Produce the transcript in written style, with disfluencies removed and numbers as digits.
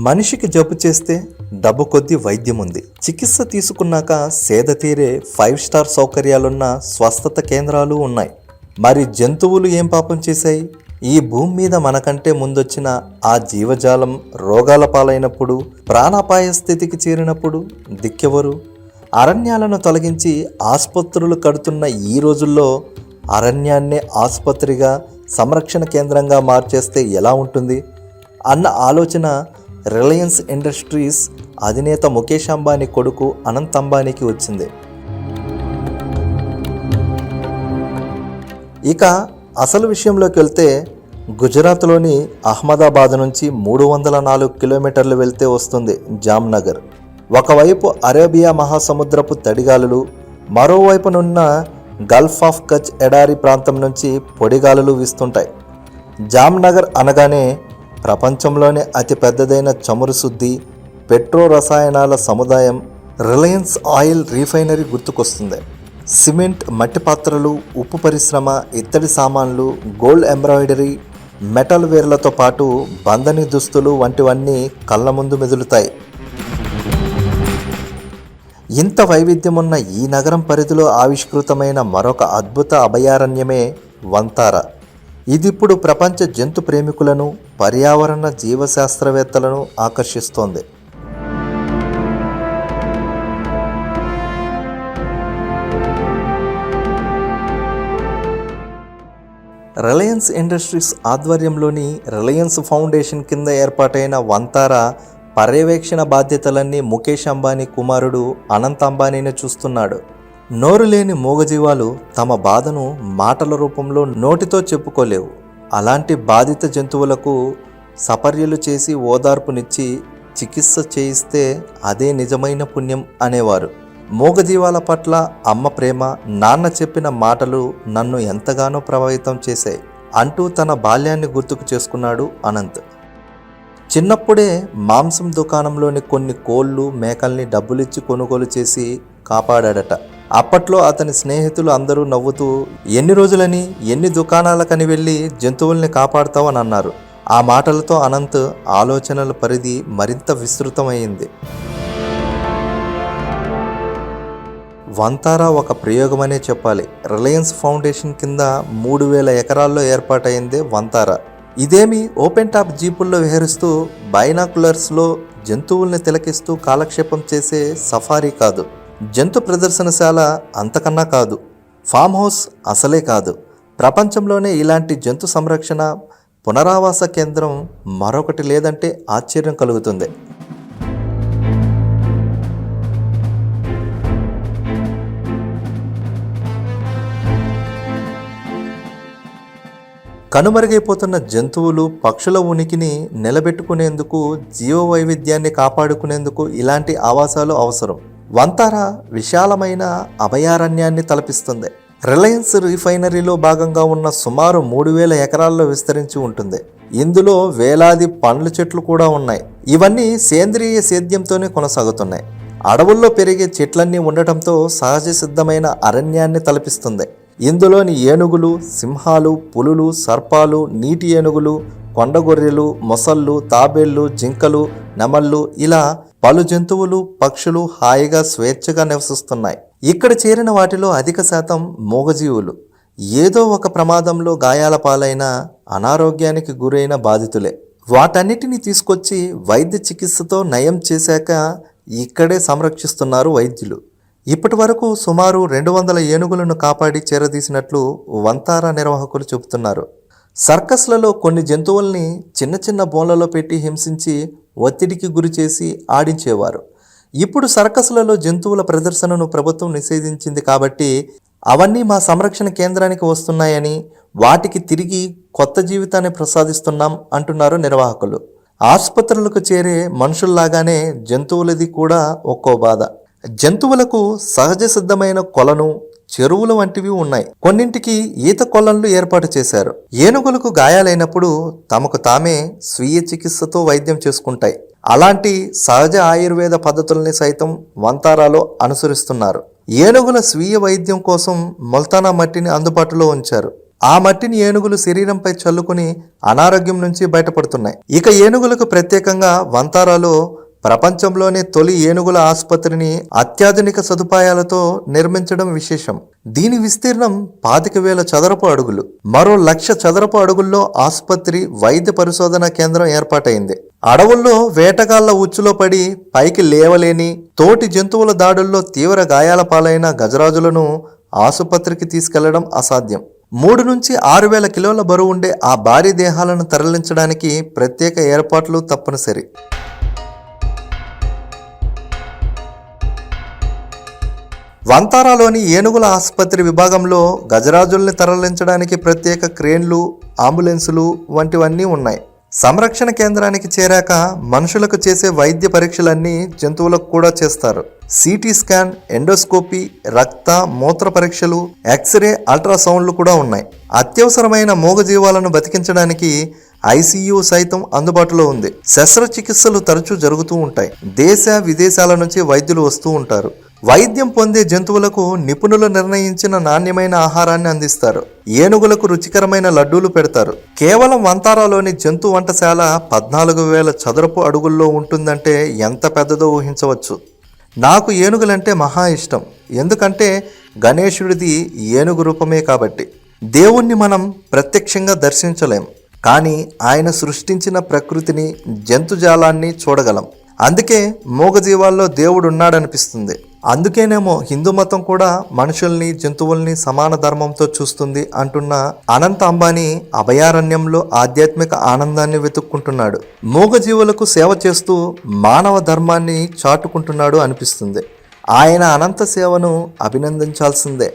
మనిషికి జబ్బు చేస్తే డబ్బు కొద్దీ వైద్యం ఉంది. చికిత్స తీసుకున్నాక సేద తీరే 5 స్టార్ సౌకర్యాలున్న స్వస్థత కేంద్రాలు ఉన్నాయి. మరి జంతువులు ఏం పాపం చేశాయి? ఈ భూమి మీద మనకంటే ముందొచ్చిన ఆ జీవజాలం రోగాల పాలైనప్పుడు, ప్రాణాపాయ స్థితికి చేరినప్పుడు దిక్కెవరు? అరణ్యాలను తొలగించి ఆసుపత్రులు కడుతున్న ఈ రోజుల్లో అరణ్యాన్నే ఆసుపత్రిగా, సంరక్షణ కేంద్రంగా మార్చేస్తే ఎలా ఉంటుంది అన్న ఆలోచన రిలయన్స్ ఇండస్ట్రీస్ అధినేత ముఖేష్ అంబానీ కొడుకు అనంత్ అంబానీకి వచ్చింది. ఇక అసలు విషయంలోకి వెళ్తే, గుజరాత్లోని అహ్మదాబాద్ నుంచి 304 కిలోమీటర్లు వెళ్తే వస్తుంది జామ్నగర్. ఒకవైపు అరేబియా మహాసముద్రపు తడిగాలులు, మరోవైపునున్న గల్ఫ్ ఆఫ్ కచ్ ఎడారి ప్రాంతం నుంచి పొడిగాలులు వీస్తుంటాయి. జామ్నగర్ అనగానే ప్రపంచంలోనే అతి పెద్దదైన చమురు శుద్ధి, పెట్రో రసాయనాల సముదాయం రిలయన్స్ ఆయిల్ రీఫైనరీ గుర్తుకొస్తుంది. సిమెంట్, మట్టి పాత్రలు, ఉప్పు పరిశ్రమ, ఇత్తడి సామాన్లు, గోల్డ్ ఎంబ్రాయిడరీ, మెటల్ వేర్లతో పాటు బంధని దుస్తులు వంటివన్నీ కళ్ళ ముందు మెదులుతాయి. ఇంత వైవిధ్యమున్న ఈ నగరం పరిధిలో ఆవిష్కృతమైన మరొక అద్భుత అభయారణ్యమే వంతార. ఇదిప్పుడు ప్రపంచ జంతు ప్రేమికులను, పర్యావరణ జీవశాస్త్రవేత్తలను ఆకర్షిస్తోంది. రిలయన్స్ ఇండస్ట్రీస్ ఆధ్వర్యంలోని రిలయన్స్ ఫౌండేషన్ కింద ఏర్పాటైన వంతార పర్యవేక్షణ బాధ్యతలన్నీ ముఖేష్ అంబానీ కుమారుడు అనంత్ అంబానీనే చూస్తున్నాడు. నోరు లేని మూగజీవాలు తమ బాధను మాటల రూపంలో నోటితో చెప్పుకోలేవు. అలాంటి బాధిత జంతువులకు సపర్యలు చేసి ఓదార్పునిచ్చి చికిత్స చేయిస్తే అదే నిజమైన పుణ్యం అనేవారు. మూగజీవాల పట్ల అమ్మ ప్రేమ, నాన్న చెప్పిన మాటలు నన్ను ఎంతగానో ప్రభావితం చేశాయి అంటూ తన బాల్యాన్ని గుర్తుకు చేసుకున్నాడు అనంత్. చిన్నప్పుడే మాంసం దుకాణంలోని కొన్ని కోళ్ళు, మేకల్ని డబ్బులిచ్చి కొనుగోలు చేసి కాపాడాడట. అప్పట్లో అతని స్నేహితులు అందరూ నవ్వుతూ, ఎన్ని రోజులని, ఎన్ని దుకాణాలకని వెళ్ళి జంతువుల్ని కాపాడుతావని అన్నారు. ఆ మాటలతో అనంత్ ఆలోచనల పరిధి మరింత విస్తృతమైంది. వంతార ఒక ప్రయోగమనే చెప్పాలి. రిలయన్స్ ఫౌండేషన్ కింద 3000 ఎకరాల్లో ఏర్పాటైందే వంతార. ఇదేమి ఓపెన్ టాప్ జీపుల్లో విహరిస్తూ బైనాకులర్స్లో జంతువుల్ని తిలకిస్తూ కాలక్షేపం చేసే సఫారీ కాదు. జంతు ప్రదర్శనశాల అంతకన్నా కాదు. ఫామ్ హౌస్ అసలే కాదు. ప్రపంచంలోనే ఇలాంటి జంతు సంరక్షణ, పునరావాస కేంద్రం మరొకటి లేదంటే ఆశ్చర్యం కలుగుతుంది. కనుమరుగైపోతున్న జంతువులు, పక్షుల ఉనికిని నిలబెట్టుకునేందుకు, జీవ వైవిధ్యాన్ని కాపాడుకునేందుకు ఇలాంటి ఆవాసాలు అవసరం. వంతార విశాలమైన అభయారణ్యాన్ని తలపిస్తుంది. రిలయన్స్ రిఫైనరీలో భాగంగా ఉన్న సుమారు 3000 ఎకరాల్లో విస్తరించి ఉంటుంది. ఇందులో వేలాది పండ్ల చెట్లు కూడా ఉన్నాయి. ఇవన్నీ సేంద్రియ సేద్యంతోనే కొనసాగుతున్నాయి. అడవుల్లో పెరిగే చెట్లన్నీ ఉండటంతో సహజ సిద్ధమైన అరణ్యాన్ని తలపిస్తుంది. ఇందులోని ఏనుగులు, సింహాలు, పులులు, సర్పాలు, నీటి ఏనుగులు, కొండగొర్రెలు, మొసళ్ళు, తాబేళ్లు, జింకలు, నెమళ్ళు ఇలా పలు జంతువులు, పక్షులు హాయిగా స్వేచ్ఛగా నివసిస్తున్నాయి. ఇక్కడ చేరిన వాటిలో అధిక శాతం మూగజీవులు. ఏదో ఒక ప్రమాదంలో గాయాల పాలైన, అనారోగ్యానికి గురైన బాధితులే. వాటన్నిటిని తీసుకొచ్చి వైద్య చికిత్సతో నయం చేశాక ఇక్కడే సంరక్షిస్తున్నారు వైద్యులు. ఇప్పటి వరకు సుమారు 200 ఏనుగులను కాపాడి చేరదీసినట్లు వంతార నిర్వాహకులు చెబుతున్నారు. సర్కస్లలో కొన్ని జంతువుల్ని చిన్న చిన్న బోన్లలో పెట్టి హింసించి ఒత్తిడికి గురి చేసి ఆడించేవారు. ఇప్పుడు సర్కస్లలో జంతువుల ప్రదర్శనను ప్రభుత్వం నిషేధించింది కాబట్టి అవన్నీ మా సంరక్షణ కేంద్రానికి వస్తున్నాయని, వాటికి తిరిగి కొత్త జీవితాన్ని ప్రసాదిస్తున్నాం అంటున్నారు నిర్వాహకులు. ఆసుపత్రులకు చేరే మనుషుల్లాగానే జంతువులది కూడా ఒక్కో బాధ. జంతువులకు సహజ సిద్ధమైన కొలను, చెరువులు వంటివి ఉన్నాయి. కొన్నింటికి ఈత కొలన్లు ఏర్పాటు చేశారు. ఏనుగులకు గాయాలైనప్పుడు తమకు తామే స్వీయ చికిత్సతో వైద్యం చేసుకుంటాయి. అలాంటి సహజ ఆయుర్వేద పద్ధతుల్ని సైతం వంతారాలో అనుసరిస్తున్నారు. ఏనుగుల స్వీయ వైద్యం కోసం ముల్తానా మట్టిని అందుబాటులో ఉంచారు. ఆ మట్టిని ఏనుగులు శరీరంపై చల్లుకుని అనారోగ్యం నుంచి బయటపడుతున్నాయి. ఇక ఏనుగులకు ప్రత్యేకంగా వంతారాలో ప్రపంచంలోనే తొలి ఏనుగుల ఆసుపత్రిని అత్యాధునిక సదుపాయాలతో నిర్మించడం విశేషం. దీని విస్తీర్ణం 25,000 చదరపు అడుగులు. మరో 1,00,000 చదరపు అడుగుల్లో ఆసుపత్రి, వైద్య పరిశోధన కేంద్రం ఏర్పాటైంది. అడవుల్లో వేటగాళ్ల ఉచ్చులో పడి పైకి లేవలేని, తోటి జంతువుల దాడుల్లో తీవ్ర గాయాల పాలైన గజరాజులను ఆసుపత్రికి తీసుకెళ్లడం అసాధ్యం. 3 నుంచి 6,000 కిలోల బరువు ఉండే ఆ భారీ దేహాలను తరలించడానికి ప్రత్యేక ఏర్పాట్లు తప్పనిసరి. వంతారాలోని ఏనుగుల ఆసుపత్రి విభాగంలో గజరాజుల్ని తరలించడానికి ప్రత్యేక క్రేన్లు, అంబులెన్సులు వంటివన్నీ ఉన్నాయి. సంరక్షణ కేంద్రానికి చేరాక మనుషులకు చేసే వైద్య పరీక్షలన్నీ జంతువులకు కూడా చేస్తారు. సిటీ స్కాన్, ఎండోస్కోపీ, రక్త, మూత్ర పరీక్షలు, ఎక్స్రే, అల్ట్రాసౌండ్లు కూడా ఉన్నాయి. అత్యవసరమైన మూగజీవాలను బతికించడానికి ఐసీయూ సైతం అందుబాటులో ఉంది. శస్త్రచికిత్సలు తరచూ జరుగుతూ ఉంటాయి. దేశ విదేశాల నుంచి వైద్యులు వస్తూ ఉంటారు. వైద్యం పొందే జంతువులకు నిపుణులు నిర్ణయించిన నాణ్యమైన ఆహారాన్ని అందిస్తారు. ఏనుగులకు రుచికరమైన లడ్డూలు పెడతారు. కేవలం వంతారాలోని జంతు వంటశాల 14,000 చదరపు అడుగుల్లో ఉంటుందంటే ఎంత పెద్దదో ఊహించవచ్చు. నాకు ఏనుగులంటే మహా ఇష్టం. ఎందుకంటే గణేశుడిది ఏనుగు రూపమే కాబట్టి. దేవుణ్ణి మనం ప్రత్యక్షంగా దర్శించలేం, కానీ ఆయన సృష్టించిన ప్రకృతిని, జంతుజాలాన్ని చూడగలం. అందుకే మూగజీవాల్లో దేవుడు ఉన్నాడనిపిస్తుంది. అందుకేనేమో హిందూ మతం కూడా మనుషుల్ని, జంతువుల్ని సమాన ధర్మంతో చూస్తుంది అంటున్న అనంత అంబానీ అభయారణ్యంలో ఆధ్యాత్మిక ఆనందాన్ని వెతుక్కుంటున్నాడు. మూగజీవులకు సేవ చేస్తూ మానవ ధర్మాన్ని చాటుకుంటున్నాడు అనిపిస్తుంది. ఆయన అనంత సేవను అభినందించాల్సిందే.